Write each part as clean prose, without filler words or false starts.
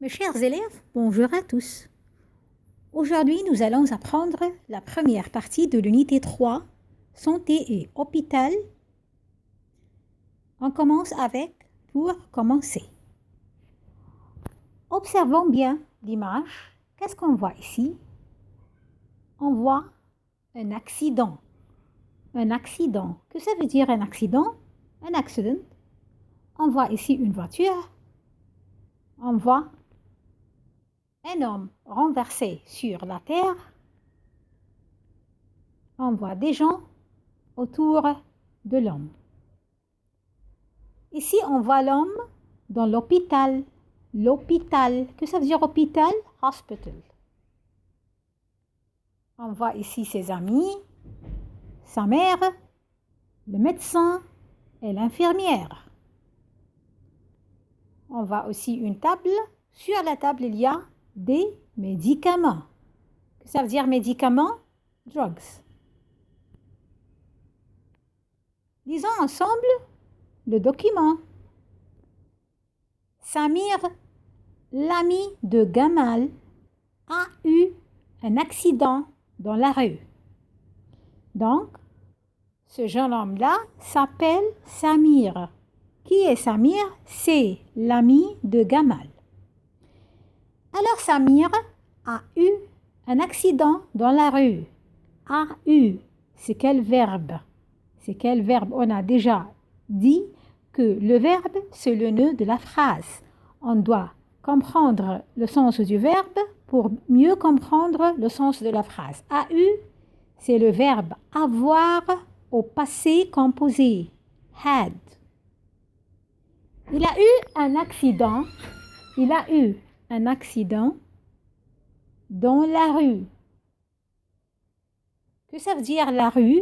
Mes chers élèves, bonjour à tous. Aujourd'hui, nous allons apprendre la première partie de l'unité 3, Santé et hôpital. On commence avec « Pour commencer ». Observons bien l'image. Qu'est-ce qu'on voit ici? On voit un accident. Un accident. Que ça veut dire un accident? Un accident. On voit ici une voiture. On voit un homme renversé sur la terre. On voit des gens autour de l'homme. Ici, on voit l'homme dans l'hôpital. L'hôpital. Que ça veut dire hôpital? Hospital. On voit ici ses amis, sa mère, le médecin et l'infirmière. On voit aussi une table. Sur la table, il y a des médicaments. Que ça veut dire médicaments? Drugs. Lisons ensemble le document. Samir, l'ami de Gamal, a eu un accident dans la rue. Donc, ce jeune homme-là s'appelle Samir. Qui est Samir? C'est l'ami de Gamal. Alors, Samir a eu un accident dans la rue. A eu, c'est quel verbe? C'est quel verbe? On a déjà dit que le verbe, c'est le nœud de la phrase. On doit comprendre le sens du verbe pour mieux comprendre le sens de la phrase. A eu, c'est le verbe avoir au passé composé. Had. Il a eu un accident. Il a eu un accident dans la rue. Que ça veut dire la rue?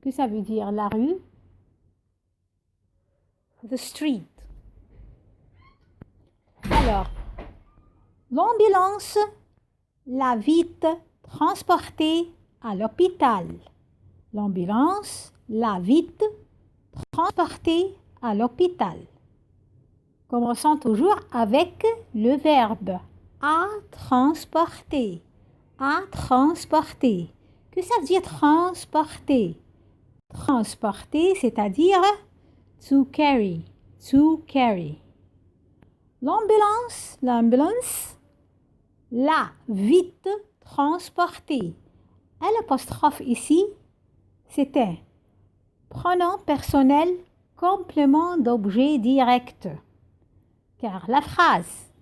Que ça veut dire la rue? The street. Alors, l'ambulance l'a vite transporté à l'hôpital. L'ambulance l'a vite transporté à l'hôpital. Commençons toujours avec le verbe à transporter. À transporter. Que ça veut dire transporter? Transporter, c'est-à-dire to carry. To carry. L'ambulance l'a vite transporté. L'apostrophe ici, c'était pronom personnel complément d'objet direct. Car la phrase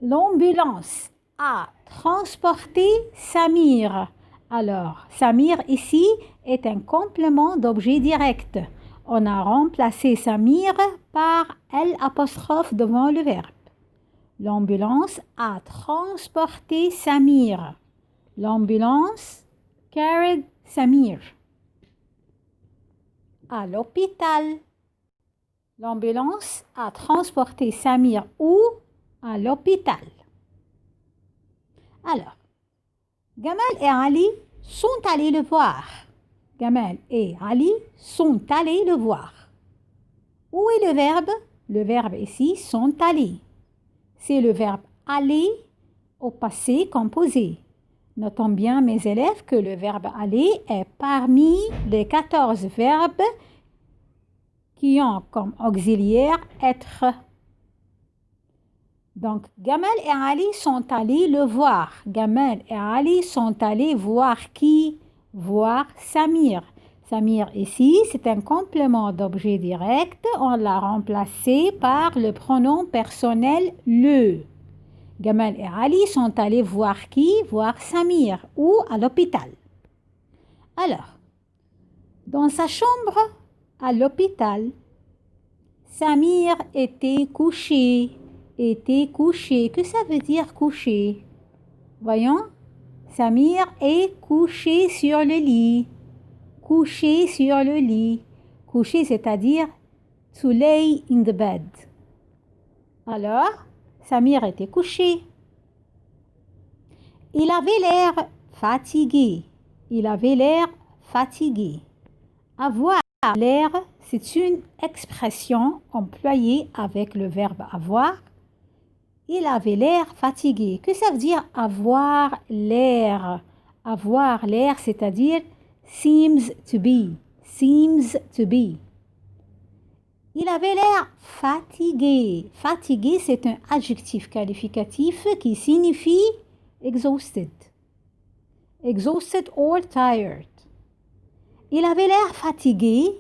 l'ambulance a transporté Samir. Alors, Samir ici est un complément d'objet direct. On a remplacé Samir par L' devant le verbe. L'ambulance a transporté Samir. L'ambulance carried Samir. À l'hôpital. L'ambulance a transporté Samir où? À l'hôpital. Alors, Gamal et Ali sont allés le voir. Gamal et Ali sont allés le voir. Où est le verbe? Le verbe ici, sont allés. C'est le verbe aller au passé composé. Notons bien, mes élèves, que le verbe aller est parmi les 14 verbes qui ont comme auxiliaire être. Donc, Gamal et Ali sont allés le voir. Gamal et Ali sont allés voir qui? Voir Samir. Samir ici, c'est un complément d'objet direct. On l'a remplacé par le pronom personnel le. Gamal et Ali sont allés voir qui? Voir Samir ou à l'hôpital. Alors, dans sa chambre à l'hôpital, Samir était couché. Était couché. Que ça veut dire couché? Voyons. Samir est couché sur le lit. Couché sur le lit. Couché, c'est-à-dire to lay in the bed. Alors, Samir était couché. Il avait l'air fatigué. Il avait l'air fatigué. Avoir l'air, c'est une expression employée avec le verbe avoir Il avait l'air fatigué. Que ça veut dire avoir l'air? Avoir l'air, c'est-à-dire seems to be. Seems to be. Il avait l'air fatigué. Fatigué, c'est un adjectif qualificatif qui signifie exhausted. Exhausted or tired. Il avait l'air fatigué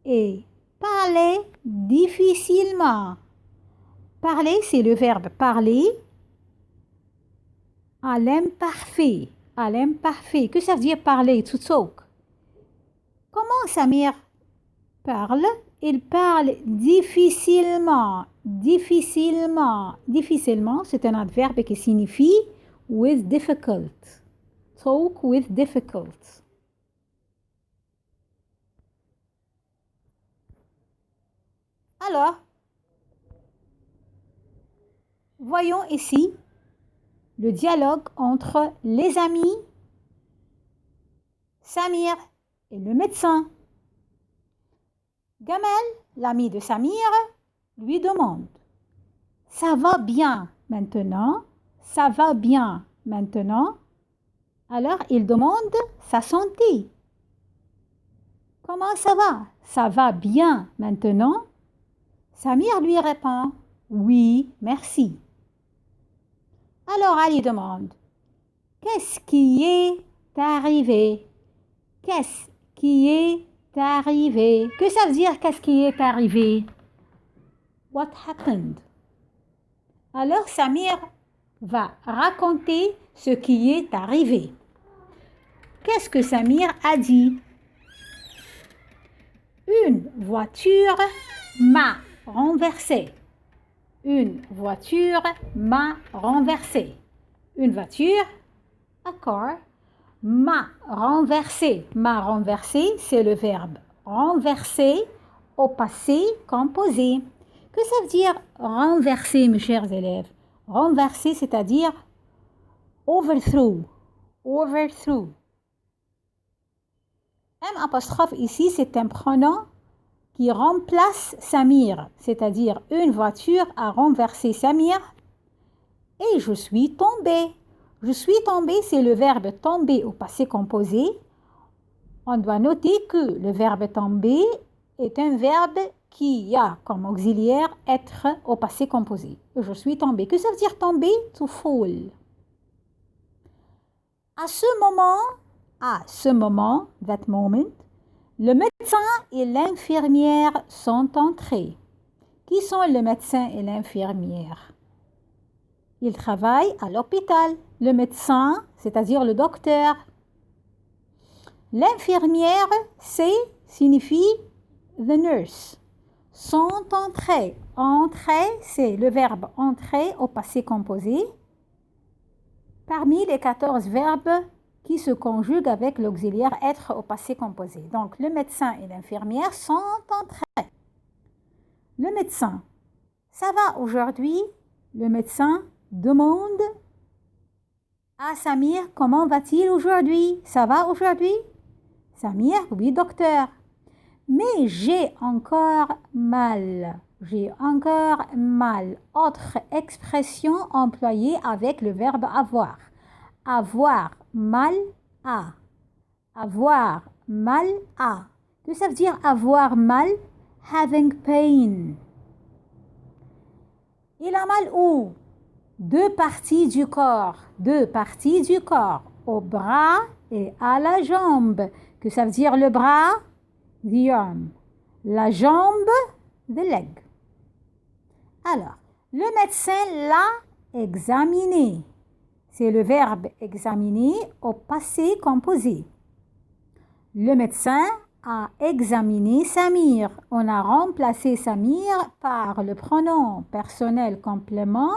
et parlait difficilement. Parler, c'est le verbe parler à l'imparfait. À l'imparfait. Que ça veut dire parler? To talk. Comment Samir parle? Il parle difficilement. Difficilement. Difficilement, c'est un adverbe qui signifie with difficult. Talk with difficult. Alors, voyons ici le dialogue entre les amis, Samir et le médecin. Gamal, l'ami de Samir, lui demande « Ça va bien maintenant? Ça va bien maintenant ?» Alors, il demande sa santé. « Comment ça va? Ça va bien maintenant? » Samir lui répond « Oui, merci. » Alors, Ali demande « Qu'est-ce qui est arrivé? Qu'est-ce qui est arrivé? » Que ça veut dire « Qu'est-ce qui est arrivé? » What happened? Alors, Samir va raconter ce qui est arrivé. Qu'est-ce que Samir a dit? Une voiture m'a renversé. Une voiture m'a renversé. Une voiture, a car, m'a renversé. M'a renversé, c'est le verbe renverser au passé composé. Que ça veut dire renverser, mes chers élèves? Renverser, c'est-à-dire overthrow. Overthrow. M apostrophe ici, c'est un pronom qui remplace Samir, c'est-à-dire une voiture a renversé Samir et je suis tombé. Je suis tombé, c'est le verbe tomber au passé composé. On doit noter que le verbe tomber est un verbe qui a comme auxiliaire être au passé composé. Je suis tombé. Que ça veut dire tomber? To fall. À ce moment, that moment, le médecin et l'infirmière sont entrés. Qui sont le médecin et l'infirmière? Ils travaillent à l'hôpital. Le médecin, c'est-à-dire le docteur. L'infirmière, signifie the nurse. Sont entrés. Entrer, c'est le verbe entrer au passé composé. Parmi les 14 verbes qui se conjuguent avec l'auxiliaire être au passé composé. Donc, le médecin et l'infirmière sont entrés. Le médecin, ça va aujourd'hui? Le médecin demande à Samir, comment va-t-il aujourd'hui? Ça va aujourd'hui? Samir, oui, docteur. Mais j'ai encore mal. J'ai encore mal. Autre expression employée avec le verbe avoir. Avoir mal à. Avoir mal à. Que ça veut dire avoir mal? Having pain. Il a mal où? Deux parties du corps. Deux parties du corps. Au bras et à la jambe. Que ça veut dire le bras? The arm. La jambe? The leg. Alors, le médecin l'a examiné. C'est le verbe examiner au passé composé. Le médecin a examiné Samir. On a remplacé Samir par le pronom personnel complément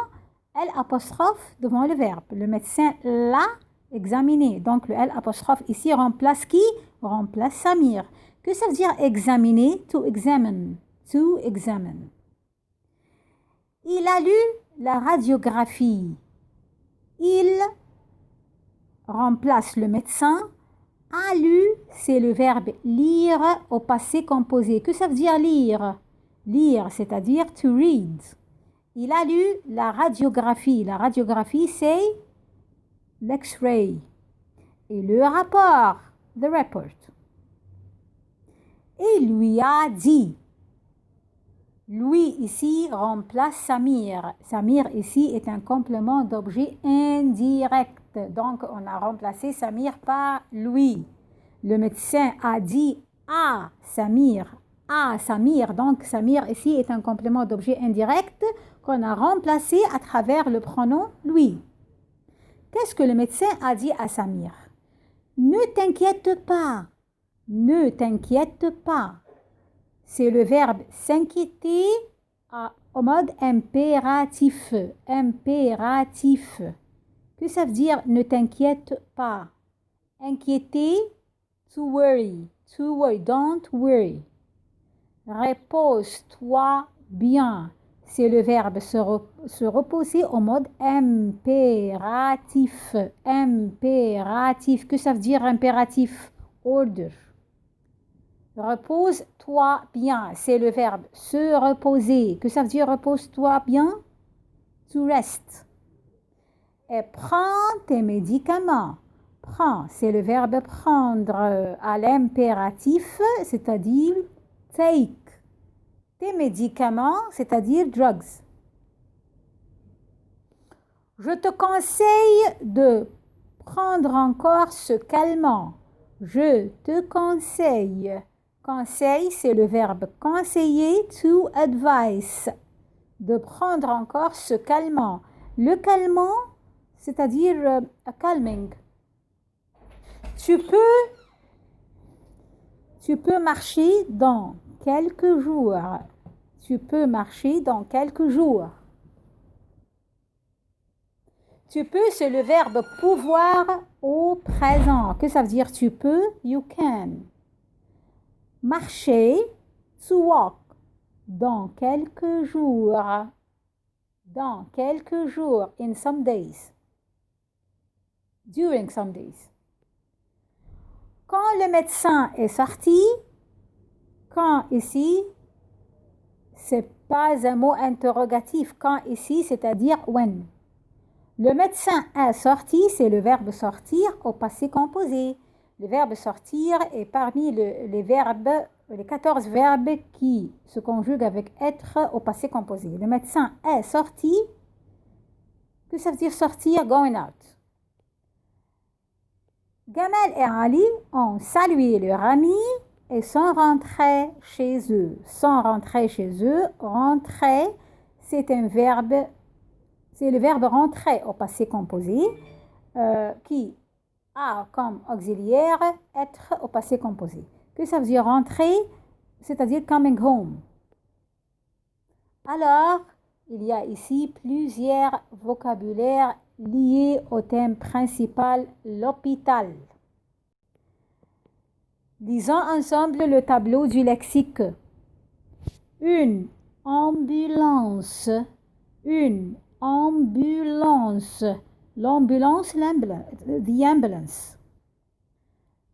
L apostrophe devant le verbe. Le médecin l'a examiné. Donc le L apostrophe ici remplace qui? Remplace Samir. Que ça veut dire examiner? To examine. To examine. Il a lu la radiographie. Il remplace le médecin. A lu, c'est le verbe lire au passé composé. Que ça veut dire lire? Lire, c'est-à-dire to read. Il a lu la radiographie. La radiographie, c'est l'X-ray. Et le rapport, the report. Et lui a dit. Lui ici remplace Samir. Samir ici est un complément d'objet indirect. Donc on a remplacé Samir par lui. Le médecin a dit à Samir. À Samir. Donc Samir ici est un complément d'objet indirect qu'on a remplacé à travers le pronom lui. Qu'est-ce que le médecin a dit à Samir? Ne t'inquiète pas. Ne t'inquiète pas. C'est le verbe s'inquiéter au mode impératif. Impératif. Que ça veut dire ne t'inquiète pas? Inquiéter, to worry. To worry, don't worry. Repose-toi bien. C'est le verbe se reposer au mode impératif. Impératif. Que ça veut dire impératif? Order. Repose-toi bien. C'est le verbe se reposer. Que ça veut dire repose-toi bien? To rest. Et prends tes médicaments. Prends, c'est le verbe prendre à l'impératif, c'est-à-dire take. Tes médicaments, c'est-à-dire drugs. Je te conseille de prendre encore ce calmant. Je te conseille. Conseil, c'est le verbe conseiller, to advise. De prendre encore ce calmant. Le calmant, c'est-à-dire a calming. Tu peux marcher dans quelques jours. Tu peux marcher dans quelques jours. Tu peux, c'est le verbe pouvoir au présent. Que ça veut dire tu peux? You can. Marcher, to walk. Dans quelques jours. Dans quelques jours. In some days. During some days. Quand le médecin est sorti, quand ici, c'est pas un mot interrogatif. Quand ici, c'est-à-dire when. Le médecin est sorti, c'est le verbe sortir au passé composé. Le verbe sortir est parmi les verbes, les 14 verbes qui se conjuguent avec être au passé composé. Le médecin est sorti. Que ça veut dire sortir? Going out. Gamal et Ali ont salué leur ami et sont rentrés chez eux. Sont rentrés chez eux. Rentrer, c'est un verbe, c'est le verbe rentrer au passé composé qui a comme auxiliaire être au passé composé. Que ça veut dire rentrer? C'est-à-dire coming home. Alors, il y a ici plusieurs vocabulaires liés au thème principal, l'hôpital. Lisons ensemble le tableau du lexique. Une ambulance. Une ambulance. L'ambulance, the ambulance.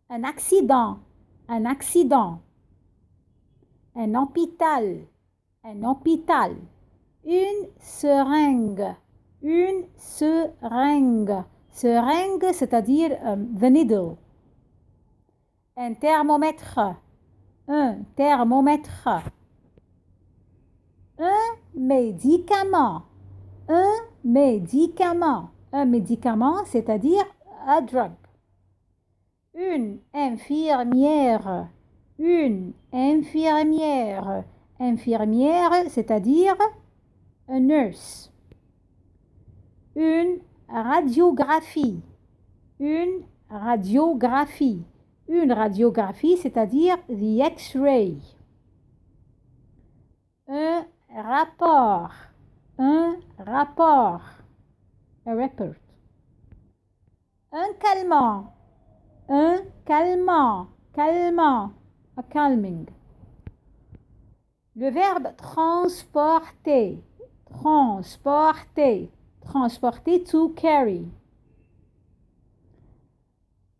Un accident. Un accident. Un hôpital. Un hôpital. Une seringue. Une seringue. Seringue, c'est-à-dire the needle. Un thermomètre. Un thermomètre. Un médicament. Un médicament. Un médicament, c'est-à-dire a drug. Une infirmière. Une infirmière. Infirmière, c'est-à-dire a nurse. Une radiographie. Une radiographie. Une radiographie, c'est-à-dire the X-ray. Un rapport. Un rapport. A report. Un calmant. Un calmant. Calmant. A calming. Le verbe transporter. Transporter. Transporter, to carry.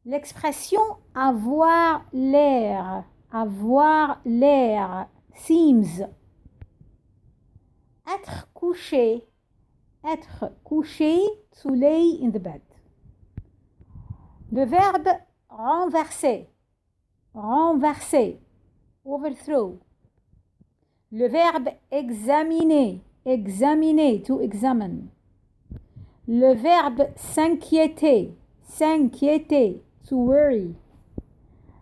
L'expression avoir l'air. Avoir l'air. Seems. Être couché. Être couché, to lay in the bed. Le verbe renverser. Renverser. Overthrow. Le verbe examiner. Examiner, to examine. Le verbe s'inquiéter. S'inquiéter, to worry.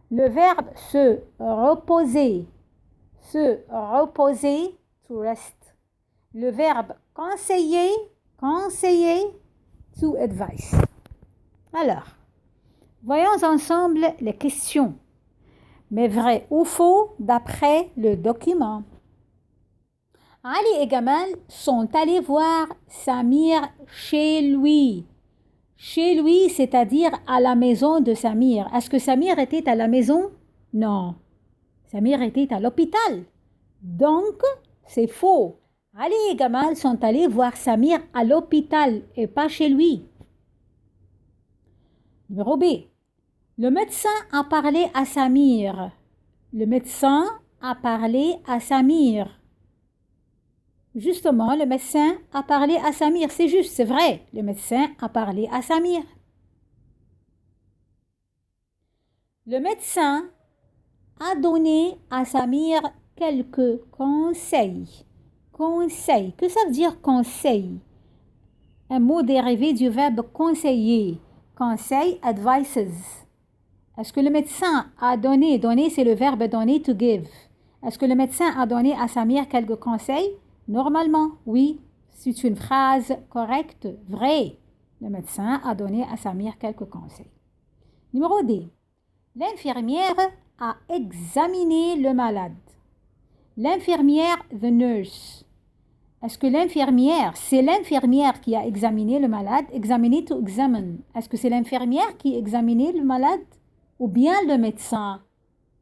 Le verbe se reposer. Se reposer, to rest. Le verbe conseiller. Conseiller, to advise. Alors, voyons ensemble les questions. Mais vrai ou faux d'après le document. Ali et Gamal sont allés voir Samir chez lui. Chez lui, c'est-à-dire à la maison de Samir. Est-ce que Samir était à la maison? Non. Samir était à l'hôpital. Donc, c'est faux. Ali et Gamal sont allés voir Samir à l'hôpital et pas chez lui. Numéro B. Le médecin a parlé à Samir. Le médecin a parlé à Samir. Justement, le médecin a parlé à Samir. C'est juste, c'est vrai. Le médecin a parlé à Samir. Le médecin a donné à Samir quelques conseils. Conseil. Que ça veut dire conseil? Un mot dérivé du verbe conseiller. Conseil, advices. Est-ce que le médecin a donné, donner c'est le verbe donner, to give. Est-ce que le médecin a donné à Samir quelques conseils? Normalement, oui. C'est une phrase correcte, vraie. Le médecin a donné à Samir quelques conseils. Numéro D. L'infirmière a examiné le malade. L'infirmière, the nurse. Est-ce que l'infirmière, c'est l'infirmière qui a examiné le malade? Examiner, to examine. Est-ce que c'est l'infirmière qui a examiné le malade? Ou bien le médecin?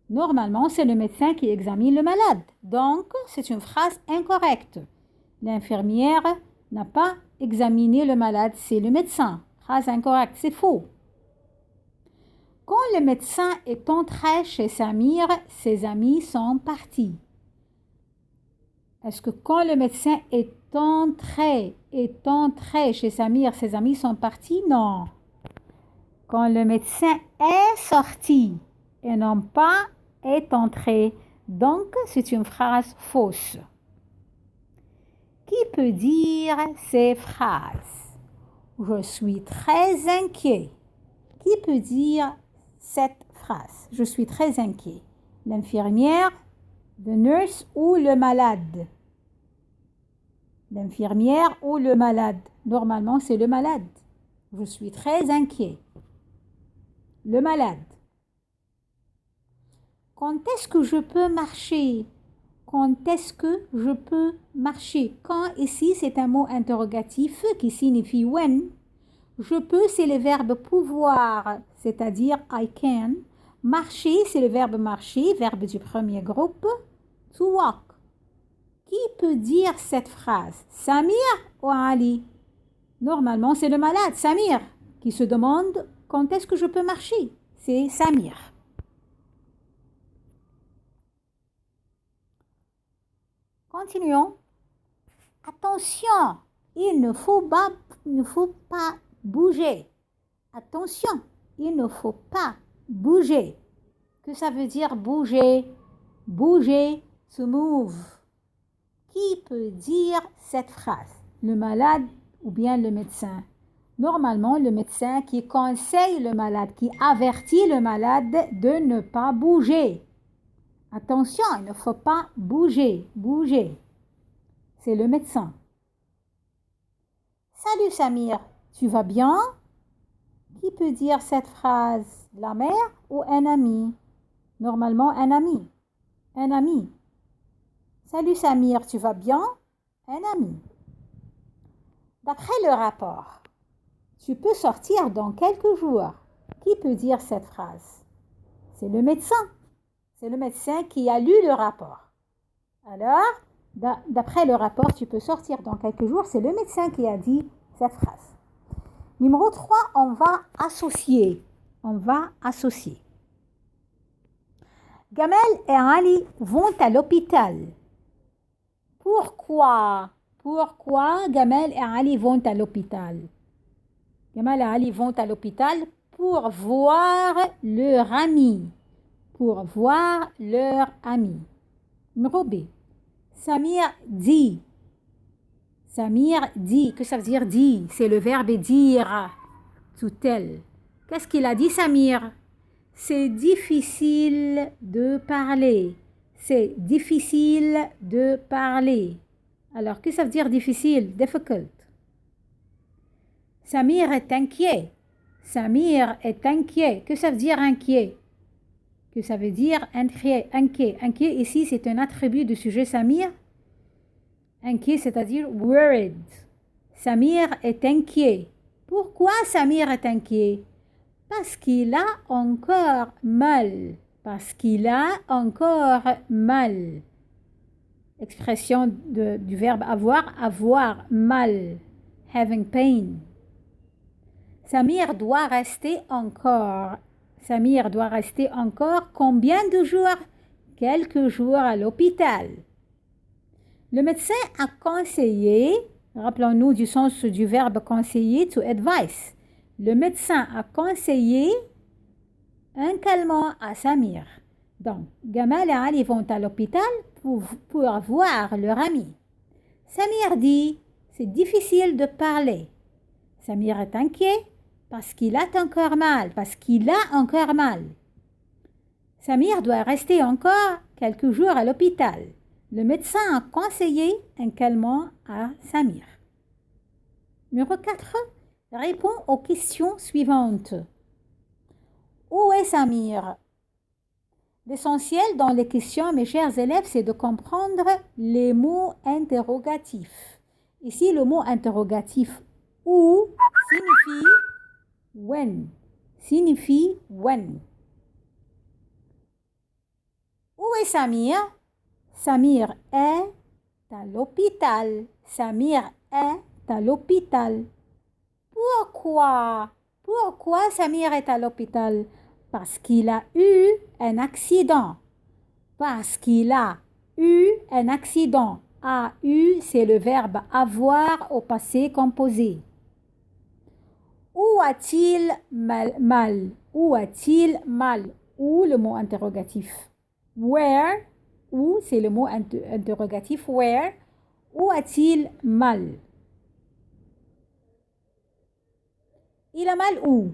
Normalement, c'est le médecin qui examine le malade. Donc, c'est une phrase incorrecte. L'infirmière n'a pas examiné le malade, c'est le médecin. Phrase incorrecte, c'est faux. Quand le médecin est entré chez Samir, ses amis sont partis. Est-ce que quand le médecin est entré chez Samir, ses amis sont partis? Non. Quand le médecin est sorti et non pas est entré, donc c'est une phrase fausse. Qui peut dire ces phrases? Je suis très inquiet. Qui peut dire cette phrase? Je suis très inquiet. L'infirmière, the nurse ou le malade? L'infirmière ou le malade? Normalement, c'est le malade. Je suis très inquiet. Le malade. Quand est-ce que je peux marcher? Quand est-ce que je peux marcher? Quand ici, c'est un mot interrogatif qui signifie when. Je peux, c'est le verbe pouvoir, c'est-à-dire I can. Marcher, c'est le verbe marcher, verbe du premier groupe. To walk. Qui peut dire cette phrase? Samir ou Ali? Normalement, c'est le malade, Samir, qui se demande quand est-ce que je peux marcher? C'est Samir. Continuons. Attention, il ne faut pas bouger. Attention, il ne faut pas bouger. Que ça veut dire bouger? Bouger, to move. Qui peut dire cette phrase? Le malade ou bien le médecin? Normalement, le médecin qui conseille le malade, qui avertit le malade de ne pas bouger. Attention, il ne faut pas bouger, bouger. C'est le médecin. Salut Samir, tu vas bien? Qui peut dire cette phrase? La mère ou un ami? Normalement, un ami. Un ami. Salut Samir, tu vas bien? Un ami. D'après le rapport, tu peux sortir dans quelques jours. Qui peut dire cette phrase? C'est le médecin. C'est le médecin qui a lu le rapport. Alors, d'après le rapport, tu peux sortir dans quelques jours. C'est le médecin qui a dit cette phrase. Numéro 3, on va associer. On va associer. Gamal et Ali vont à l'hôpital. Pourquoi? Pourquoi Gamal et Ali vont à l'hôpital? Gamal et Ali vont à l'hôpital pour voir leur ami. Pour voir leur ami. Numéro B. Samir dit. Samir dit. Que ça veut dire dit? C'est le verbe dire. To tell. Qu'est-ce qu'il a dit, Samir? C'est difficile de parler. C'est difficile de parler. Alors, que ça veut dire difficile? Difficult. Samir est inquiet. Samir est inquiet. Que ça veut dire inquiet? Que ça veut dire inquiet. Inquiet. Inquiet, ici, c'est un attribut du sujet Samir. Inquiet, c'est-à-dire worried. Samir est inquiet. Pourquoi Samir est inquiet? Parce qu'il a encore mal. Parce qu'il a encore mal. Expression du verbe avoir, avoir mal. Having pain. Samir doit rester encore. Samir doit rester encore combien de jours? Quelques jours à l'hôpital. Le médecin a conseillé, rappelons-nous du sens du verbe conseiller, to advise. Le médecin a conseillé un calmant à Samir. Donc, Gamal et Ali vont à l'hôpital pour voir leur ami. Samir dit, c'est difficile de parler. Samir est inquiet parce qu'il a encore mal, parce qu'il a encore mal. Samir doit rester encore quelques jours à l'hôpital. Le médecin a conseillé un calmant à Samir. Numéro 4. Réponds aux questions suivantes. Où est Samir? L'essentiel dans les questions, mes chers élèves, c'est de comprendre les mots interrogatifs. Ici, le mot interrogatif « où » signifie « when ». Signifie « when ». Où est Samir? Samir est à l'hôpital. Samir est à l'hôpital. Pourquoi? Pourquoi Samir est à l'hôpital? Parce qu'il a eu un accident. Parce qu'il a eu un accident. A eu, c'est le verbe avoir au passé composé. Où a-t-il mal? Où a-t-il mal? Où le mot interrogatif? Where? Où, c'est le mot interrogatif. Where? Où a-t-il mal? Il a mal où?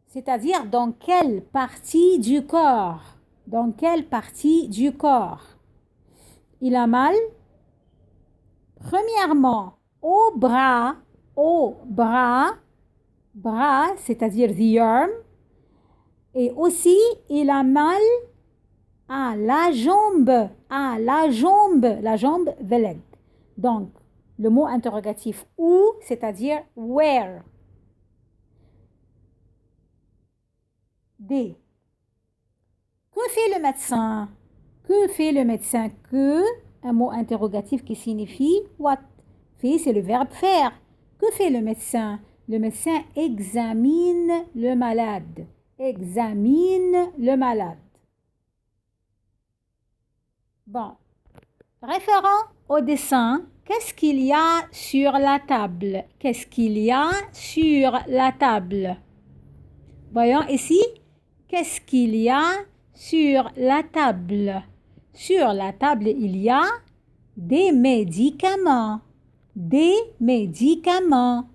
C'est-à-dire dans quelle partie du corps? Dans quelle partie du corps? Il a mal, premièrement, au bras, bras, c'est-à-dire the arm, et aussi il a mal à la jambe, la jambe, the leg. Donc, le mot interrogatif où, c'est-à-dire where. D. Que fait le médecin? Que fait le médecin? Que, un mot interrogatif qui signifie what. Fait, c'est le verbe faire. Que fait le médecin? Le médecin examine le malade. Examine le malade. Bon. Référant au dessin, qu'est-ce qu'il y a sur la table? Qu'est-ce qu'il y a sur la table? Voyons ici. Qu'est-ce qu'il y a sur la table? Sur la table, il y a des médicaments. Des médicaments.